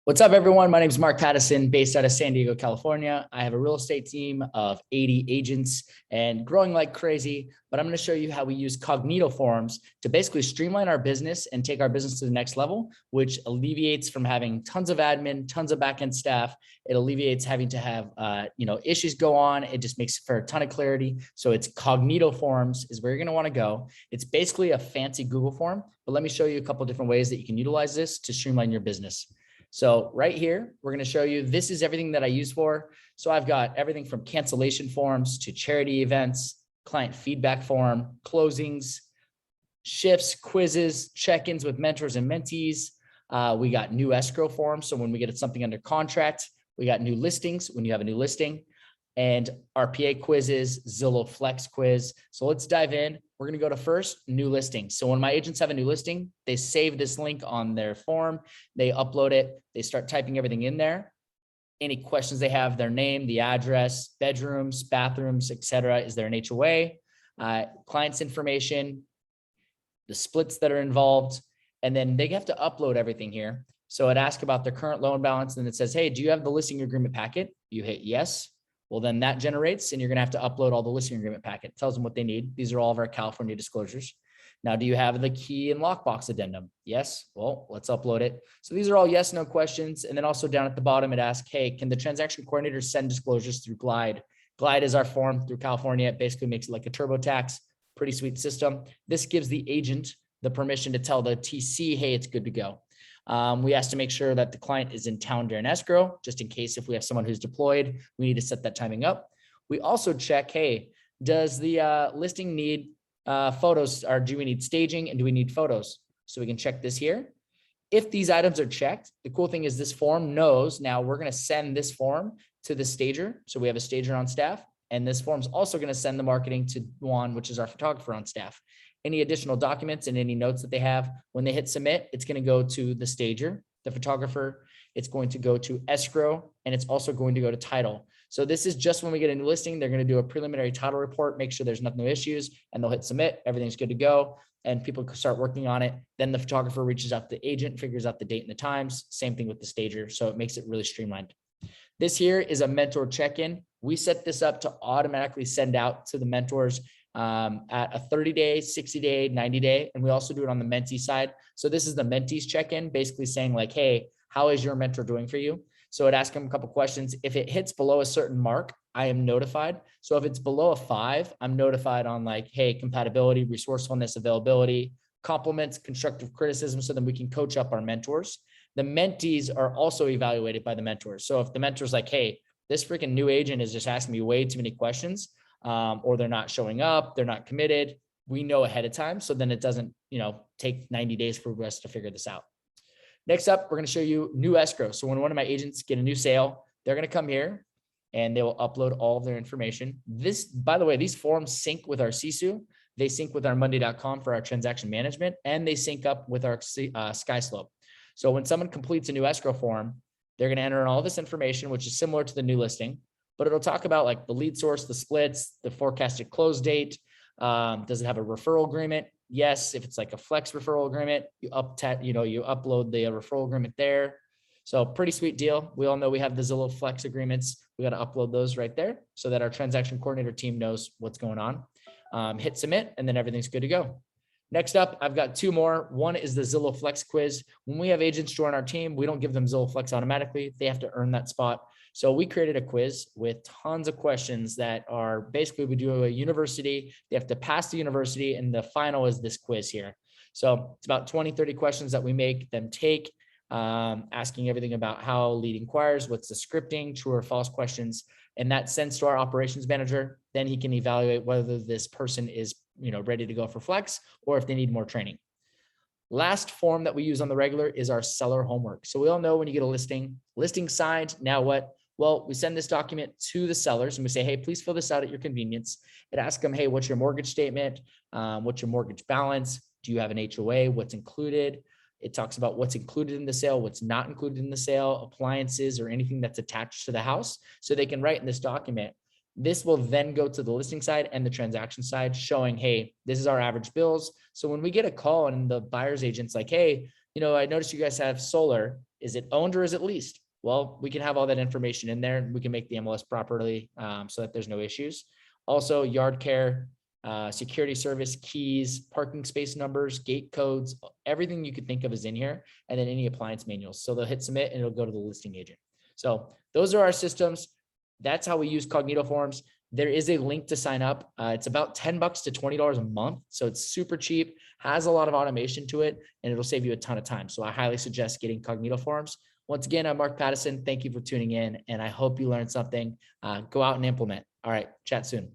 What's up, everyone? My name is Mark Pattison, based out of San Diego, California. I have a real estate team of 80 agents and growing like crazy, but I'm going to show you how we use Cognito forms to basically streamline our business and take our business to the next level, which alleviates from having tons of admin, tons of backend staff. It alleviates having to have issues go on. It just makes for a ton of clarity. So it's Cognito forms is where you're going to want to go. It's basically a fancy Google form, but let me show you a couple of different ways that you can utilize this to streamline your business. So right here, we're going to show you, this is everything that I use for. So I've got everything from cancellation forms to charity events, client feedback form, closings, shifts, quizzes, check-ins with mentors and mentees. We got new escrow forms. So when we get something under contract, we got new listings when you have a new listing, and RPA quizzes, Zillow Flex quiz. So let's dive in. We're going to go to first, new listing. So when my agents have a new listing, they save this link on their form, they upload it, they start typing everything in there. Any questions they have, their name, the address, bedrooms, bathrooms, etc. Is there an HOA, client's information, the splits that are involved, and then they have to upload everything here. So it asks about their current loan balance, and it says, hey, do you have the listing agreement packet? You hit yes. Well, then that generates, and you're going to have to upload all the listing agreement packet. It tells them what they need. These are all of our California disclosures. Now, do you have the key and lockbox addendum? Yes. Well, let's upload it. So these are all yes, no questions. And then also down at the bottom, it asks, hey, can the transaction coordinator send disclosures through Glide? Glide is our form through California. It basically makes it like a TurboTax, pretty sweet system. This gives the agent the permission to tell the TC, hey, it's good to go. We ask to make sure that the client is in town during escrow, just in case if we have someone who's deployed, we need to set that timing up. We also check, hey, does the listing need photos, or do we need staging and do we need photos? So we can check this here. If these items are checked, the cool thing is this form knows now we're going to send this form to the stager. So we have a stager on staff, and this form is also going to send the marketing to Juan, which is our photographer on staff. Any additional documents and any notes that they have, when they hit submit, it's going to go to the stager, the photographer. It's going to go to escrow, and it's also going to go to title. So this is just when we get a new listing, they're going to do a preliminary title report, make sure there's no issues, and they'll hit submit. Everything's good to go, and people can start working on it. Then the photographer reaches out to the agent, figures out the date and the times. Same thing with the stager. So it makes it really streamlined. This here is a mentor check-in. We set this up to automatically send out to the mentors at a 30-day, 60-day, 90-day. And we also do it on the mentee side. So this is the mentees check-in, basically saying like, hey, how is your mentor doing for you? So it asks them a couple of questions. If it hits below a certain mark, I am notified. So if it's below a 5, I'm notified on like, hey, compatibility, resourcefulness, availability, compliments, constructive criticism, so then we can coach up our mentors. The mentees are also evaluated by the mentors. So if the mentor's like, hey, this freaking new agent is just asking me way too many questions, or they're not showing up, they're not committed, we know ahead of time. So then it doesn't, take 90 days for us to figure this out. Next up, we're going to show you new escrow. So when one of my agents get a new sale, they're going to come here and they will upload all of their information. This, by the way, these forms sync with our CSU. They sync with our Monday.com for our transaction management, and they sync up with our SkySlope. So when someone completes a new escrow form, they're going to enter in all this information, which is similar to the new listing, but it'll talk about like the lead source, the splits, the forecasted close date. Does it have a referral agreement? Yes. If it's like a flex referral agreement, you upload the referral agreement there. So pretty sweet deal. We all know we have the Zillow Flex agreements. We got to upload those right there so that our transaction coordinator team knows what's going on. Hit submit, and then everything's good to go. Next up, I've got 2 more. One is the Zillow Flex quiz. When we have agents join our team, we don't give them Zillow Flex automatically. They have to earn that spot. So we created a quiz with tons of questions that are basically, we do a university. They have to pass the university, and the final is this quiz here. So it's about 20, 30 questions that we make them take, asking everything about how lead inquires, what's the scripting, true or false questions, and that sends to our operations manager. Then he can evaluate whether this person is ready to go for flex or if they need more training. Last form that we use on the regular is our seller homework. So we all know when you get a listing signed, now what? Well, we send this document to the sellers and we say, hey, please fill this out at your convenience. It asks them, hey, what's your mortgage statement? What's your mortgage balance? Do you have an HOA? What's included? It talks about what's included in the sale, what's not included in the sale, appliances or anything that's attached to the house. So they can write in this document. This will then go to the listing side and the transaction side showing, hey, this is our average bills. So when we get a call and the buyer's agent's like, hey, I noticed you guys have solar. Is it owned or is it leased? Well, we can have all that information in there. We can make the MLS properly so that there's no issues. Also, yard care, security service, keys, parking space numbers, gate codes, everything you could think of is in here. And then any appliance manuals. So they'll hit submit and it'll go to the listing agent. So those are our systems. That's how we use Cognito forms. There is a link to sign up. It's about $10 to $20 a month. So it's super cheap, has a lot of automation to it, and it'll save you a ton of time. So I highly suggest getting Cognito forms. Once again, I'm Mark Pattison. Thank you for tuning in, and I hope you learned something. Go out and implement. All right, chat soon.